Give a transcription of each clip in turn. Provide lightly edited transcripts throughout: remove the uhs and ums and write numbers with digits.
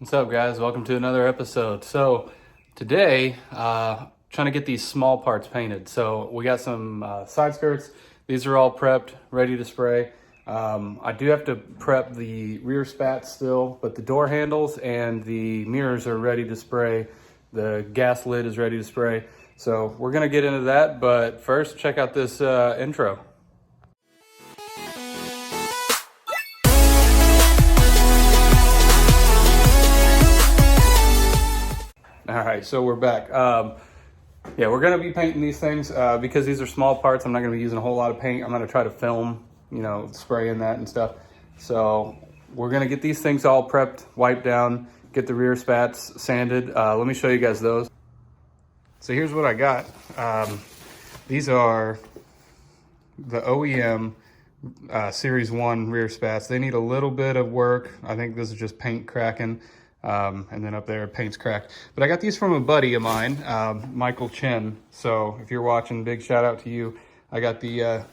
What's up, guys? Welcome to another episode. So today, trying to get these small parts painted. So we got some side skirts. These are all prepped, ready to spray. I do have to prep the rear spats still, but the door handles and the mirrors are ready to spray. The gas lid is ready to spray. So we're gonna get into that, but first check out this intro. All right, so we're back. Yeah, we're gonna be painting these things because these are small parts. I'm not gonna be using a whole lot of paint. I'm gonna try to film, spraying that and stuff. So we're gonna get these things all prepped, wiped down, get the rear spats sanded. Let me show you guys those. So here's what I got. These are the OEM Series 1 rear spats. They need a little bit of work. I think this is just paint cracking. And then up there, paint's cracked. But I got these from a buddy of mine, Michael Chen. So if you're watching, big shout out to you. I got the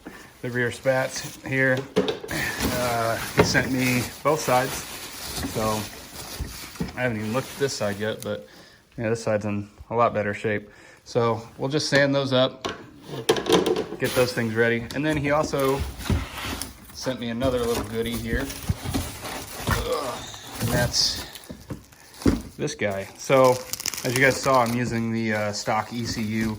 rear spats here. He sent me both sides. So I haven't even looked at this side yet, but yeah, this side's in a lot better shape. So we'll just sand those up, get those things ready. And then he also sent me another little goodie here. And that's this guy. So as you guys saw, I'm using the stock ECU,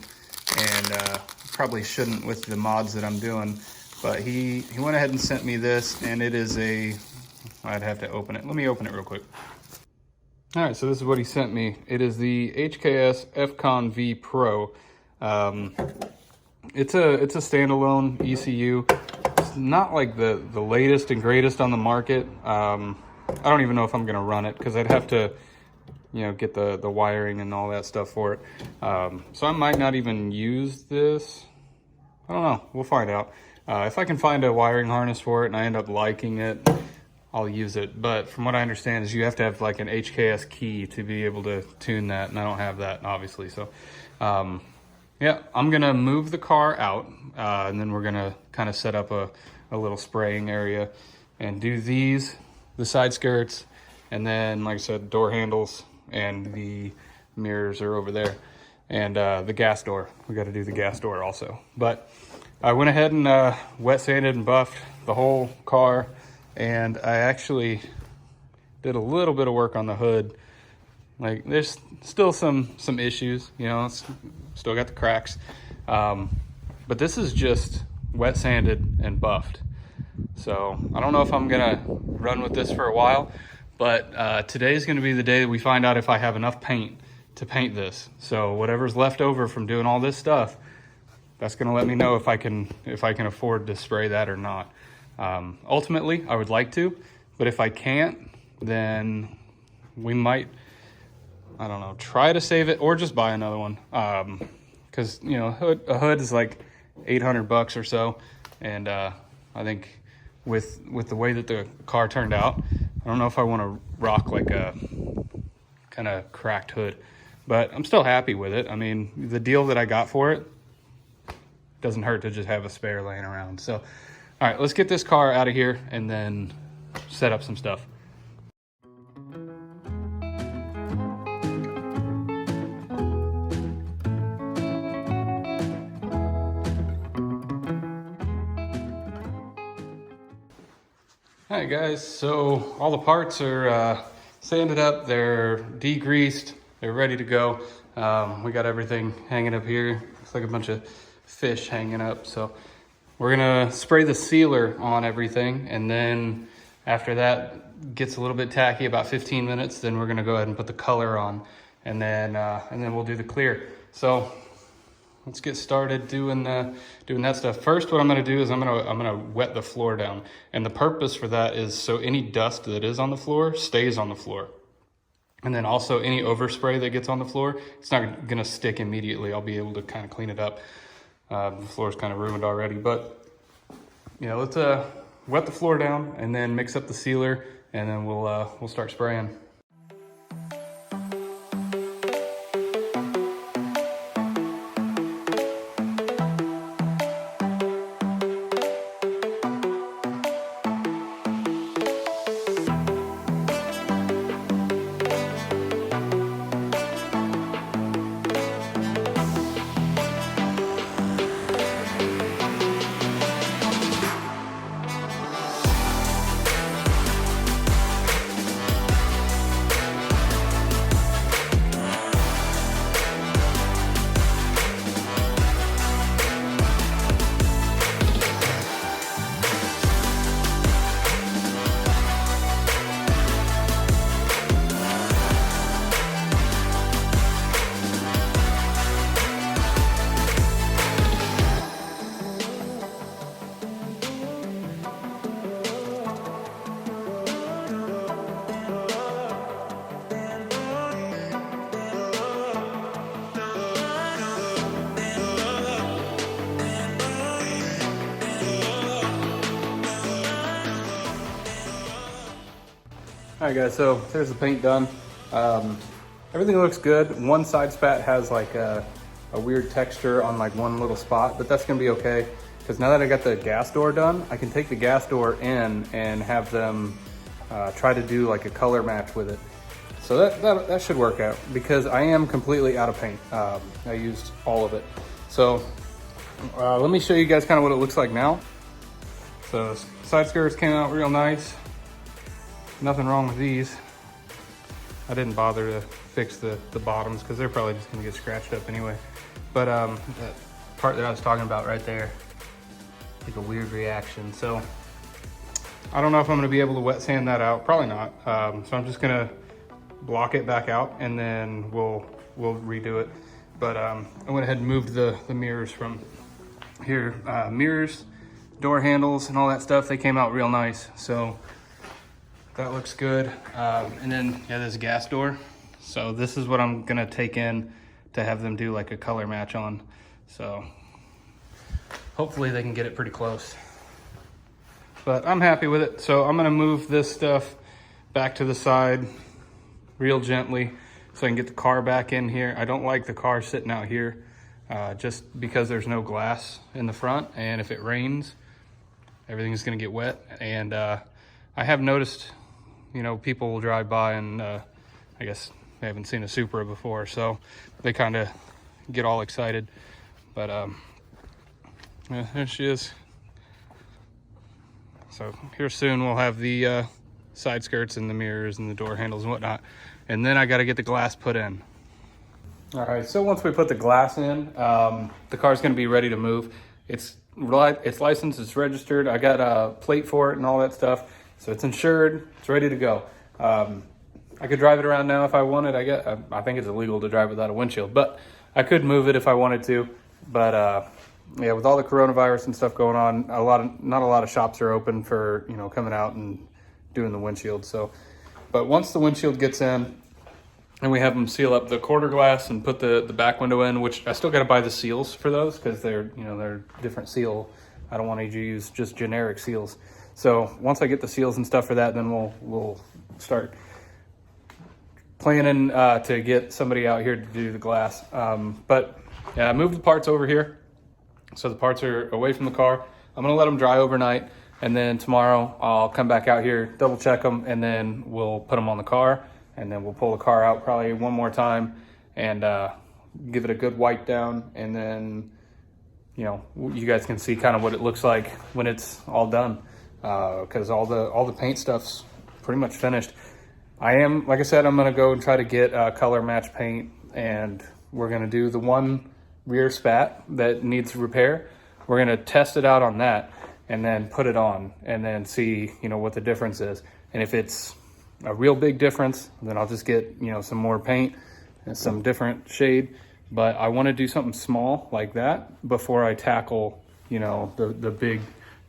and probably shouldn't with the mods that I'm doing, but he went ahead and sent me this, and it is I'd have to open it. Let me open it real quick. All right, so this is what he sent me. It is the HKS FCON V Pro. It's a standalone ECU. It's not like the latest and greatest on the market. I don't even know if I'm gonna run it because I'd have to get the wiring and all that stuff for it. So I might not even use this. I don't know, we'll find out. If I can find a wiring harness for it and I end up liking it, I'll use it. But from what I understand is you have to have like an HKS key to be able to tune that, and I don't have that, obviously. So yeah, I'm gonna move the car out, and then we're gonna kind of set up a little spraying area and do the side skirts, and then, like I said, door handles, and the mirrors are over there, and the gas door. We got to do the gas door also. But I went ahead and wet sanded and buffed the whole car, and I actually did a little bit of work on the hood. Like, there's still some issues, it's still got the cracks, but this is just wet sanded and buffed. So I don't know if I'm gonna run with this for a while, but today's gonna be the day that we find out if I have enough paint to paint this. So whatever's left over from doing all this stuff, that's gonna let me know if I can afford to spray that or not. Ultimately, I would like to, but if I can't, then we might, I don't know, try to save it or just buy another one. Cause a hood is like 800 bucks or so. And I think with the way that the car turned out, I don't know if I want to rock like a kind of cracked hood, but I'm still happy with it. I mean, the deal that I got for it doesn't hurt to just have a spare laying around. So, all right, let's get this car out of here and then set up some stuff. All right, guys, so all the parts are sanded up, they're degreased, they're ready to go. We got everything hanging up here. Looks like a bunch of fish hanging up. So we're gonna spray the sealer on everything, and then after that gets a little bit tacky, about 15 minutes, then we're gonna go ahead and put the color on, and then we'll do the clear. So let's get started doing that stuff. First, what I'm gonna do is I'm gonna wet the floor down. And the purpose for that is so any dust that is on the floor stays on the floor. And then also any overspray that gets on the floor, it's not gonna stick immediately. I'll be able to kind of clean it up. The floor's kind of ruined already, but let's wet the floor down and then mix up the sealer, and then we'll start spraying. All right, guys, so there's the paint done. Everything looks good. One side spat has like a weird texture on like one little spot, but that's gonna be okay. Because now that I got the gas door done, I can take the gas door in and have them try to do like a color match with it. So that should work out, because I am completely out of paint. I used all of it. So let me show you guys kind of what it looks like now. So side skirts came out real nice. Nothing wrong with these. I didn't bother to fix the bottoms because they're probably just gonna get scratched up anyway. But that part that I was talking about right there, like a weird reaction. So I don't know if I'm gonna be able to wet sand that out. Probably not. So I'm just gonna block it back out and then we'll redo it. But I went ahead and moved the mirrors from here. Mirrors, door handles, and all that stuff, they came out real nice. So that looks good. And then, yeah, this gas door. So this is what I'm gonna take in to have them do like a color match on. So hopefully they can get it pretty close. But I'm happy with it. So I'm gonna move this stuff back to the side real gently so I can get the car back in here. I don't like the car sitting out here just because there's no glass in the front. And if it rains, everything's gonna get wet. And I have noticed, you know, people will drive by and I guess they haven't seen a Supra before, so they kind of get all excited. But yeah, there she is. So here soon we'll have the side skirts and the mirrors and the door handles and whatnot. And then I got to get the glass put in. All right, so once we put the glass in, the car's going to be ready to move. It's licensed, it's registered. I got a plate for it and all that stuff. So it's insured, it's ready to go. I could drive it around now if I wanted. I think it's illegal to drive without a windshield, but I could move it if I wanted to. But yeah, with all the coronavirus and stuff going on, not a lot of shops are open for, you know, coming out and doing the windshield. So, but once the windshield gets in and we have them seal up the quarter glass and put the back window in, which I still got to buy the seals for those because they're, you know, they're different seal. I don't want to use just generic seals. So once I get the seals and stuff for that, then we'll start planning to get somebody out here to do the glass. But yeah, I moved the parts over here. So the parts are away from the car. I'm gonna let them dry overnight. And then tomorrow I'll come back out here, double check them, and then we'll put them on the car. And then we'll pull the car out probably one more time and give it a good wipe down. And then, you know, you guys can see kind of what it looks like when it's all done. Because all the paint stuff's pretty much finished. Like I said, I'm gonna go and try to get color match paint, and we're gonna do the one rear spat that needs repair. We're gonna test it out on that and then put it on and then see, you know, what the difference is. And if it's a real big difference, then I'll just get, you know, some more paint and some different shade. But I wanna do something small like that before I tackle, you know, the big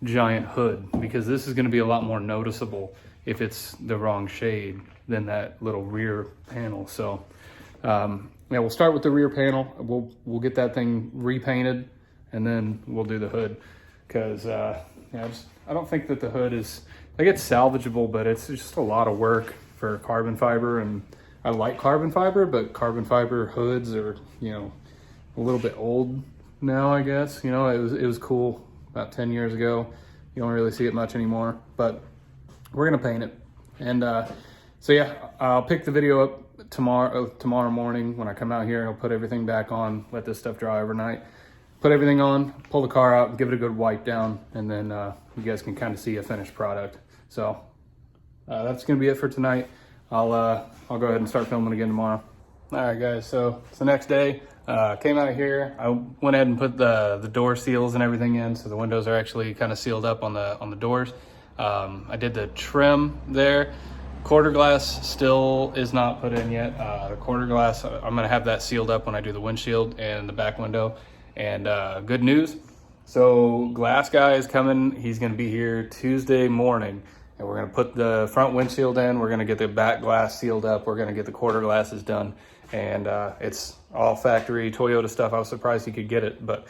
giant hood, because this is going to be a lot more noticeable if it's the wrong shade than that little rear panel. So yeah, we'll start with the rear panel. We'll get that thing repainted and then we'll do the hood, because yeah, I don't think that the hood is, like, it's salvageable, but it's just a lot of work for carbon fiber. And I like carbon fiber, but carbon fiber hoods are, you know, a little bit old now, I guess. You know, it was cool about 10 years ago. You don't really see it much anymore, but we're gonna paint it. And so yeah, I'll pick the video up tomorrow morning when I come out here. I'll put everything back on, let this stuff dry overnight, put everything on, pull the car out, give it a good wipe down, and then you guys can kind of see a finished product. So that's gonna be it for tonight. I'll go ahead and start filming again tomorrow. All right, guys, so it's the next day. Came out here, I went ahead and put the door seals and everything in, so the windows are actually kind of sealed up on the doors. I did the trim there. Quarter glass still is not put in yet. The quarter glass, I'm gonna have that sealed up when I do the windshield and the back window. And good news, so glass guy is coming. He's gonna be here Tuesday morning, and we're gonna put the front windshield in. We're gonna get the back glass sealed up. We're gonna get the quarter glasses done. And it's all factory Toyota stuff. I was surprised he could get it, but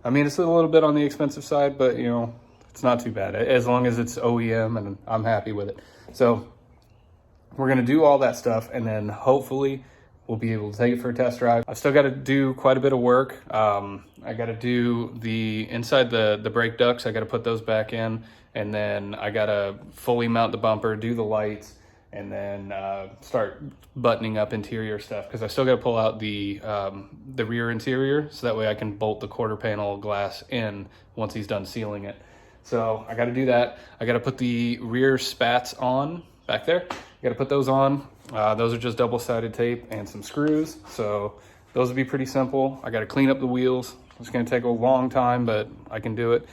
I mean, it's a little bit on the expensive side, but you know, it's not too bad as long as it's OEM, and I'm happy with it. So we're gonna do all that stuff, and then hopefully we'll be able to take it for a test drive. I've still got to do quite a bit of work. I got to do the inside the brake ducts. I got to put those back in, and then I got to fully mount the bumper, do the lights, and then start buttoning up interior stuff, because I still got to pull out the rear interior, so that way I can bolt the quarter panel glass in once he's done sealing it. So I got to do that. I got to put the rear spats on back there. I got to put those on. Those are just double-sided tape and some screws, so those would be pretty simple. I got to clean up the wheels. It's going to take a long time, but I can do it.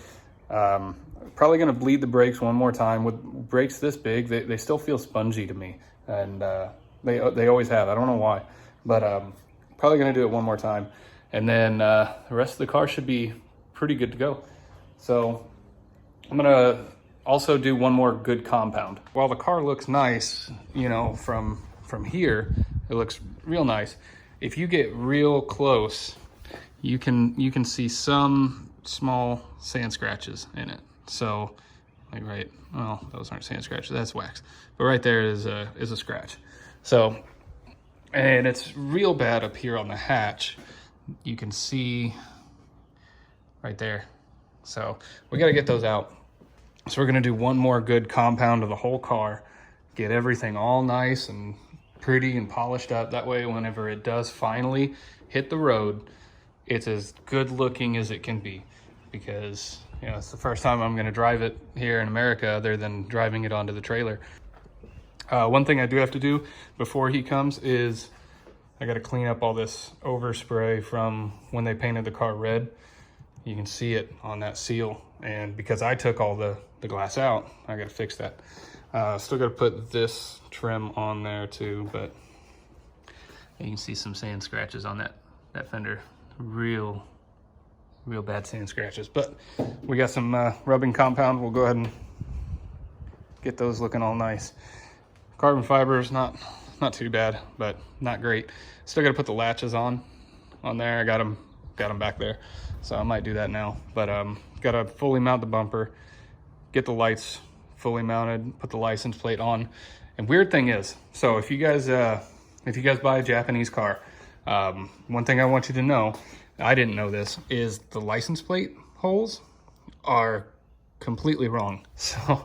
Probably going to bleed the brakes one more time. With brakes this big, they still feel spongy to me, and they always have. I don't know why, but probably going to do it one more time, and then the rest of the car should be pretty good to go. So I'm going to also do one more good compound. While the car looks nice, you know, from here, it looks real nice. If you get real close, you can see some small sand scratches in it. So like right, well, those aren't sand scratches, that's wax. But right there is a scratch. So, and it's real bad up here on the hatch. You can see right there. So we got to get those out. So we're gonna do one more good compound of the whole car, get everything all nice and pretty and polished up. That way, whenever it does finally hit the road, it's as good looking as it can be, because, you know, it's the first time I'm gonna drive it here in America other than driving it onto the trailer. One thing I do have to do before he comes is I gotta clean up all this overspray from when they painted the car red. You can see it on that seal, and because I took all the glass out, I gotta fix that. Still gotta put this trim on there too, but you can see some sand scratches on that fender. Real bad sand scratches, but we got some rubbing compound. We'll go ahead and get those looking all nice. Carbon fiber is not too bad, but not great. Still gotta put the latches on there. I got them back there, so I might do that now. But gotta fully mount the bumper, get the lights fully mounted, put the license plate on. And weird thing is, so if you guys buy a Japanese car, one thing I want you to know, I didn't know this, is the license plate holes are completely wrong. So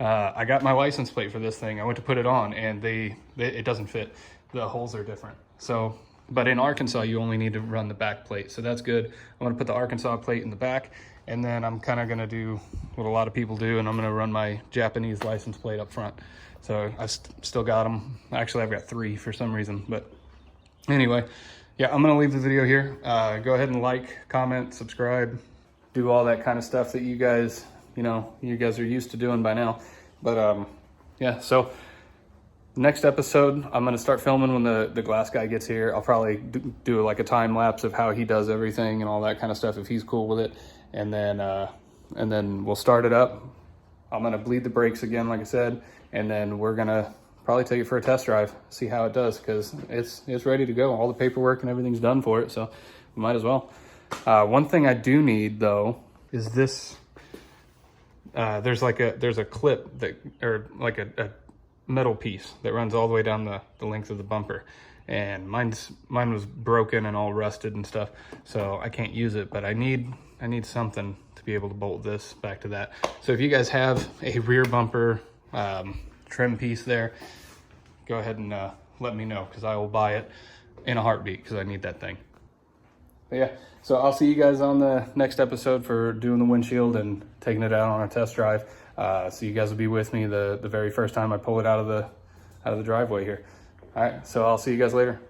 I got my license plate for this thing. I went to put it on, and it doesn't fit. The holes are different. So, but in Arkansas, you only need to run the back plate, so that's good. I'm gonna put the Arkansas plate in the back, and then I'm kind of gonna do what a lot of people do, and I'm gonna run my Japanese license plate up front. So I've still got them. Actually, I've got 3 for some reason, but anyway, yeah, I'm gonna leave the video here. Go ahead and like, comment, subscribe, do all that kind of stuff that you guys are used to doing by now. But yeah, so next episode, I'm gonna start filming when the glass guy gets here. I'll probably do like a time lapse of how he does everything and all that kind of stuff, if he's cool with it. And then we'll start it up. I'm gonna bleed the brakes again, like I said, and then we're gonna probably take it for a test drive, see how it does, because it's ready to go. All the paperwork and everything's done for it, so we might as well. One thing I do need though is this. There's a clip that, or like a metal piece that runs all the way down the length of the bumper, and mine was broken and all rusted and stuff, so I can't use it. But I need something to be able to bolt this back to that. So if you guys have a rear bumper trim piece there, go ahead and let me know, because I will buy it in a heartbeat, because I need that thing. But yeah, so I'll see you guys on the next episode for doing the windshield and taking it out on a test drive. So you guys will be with me the very first time I pull it out of the driveway here. All right, so I'll see you guys later.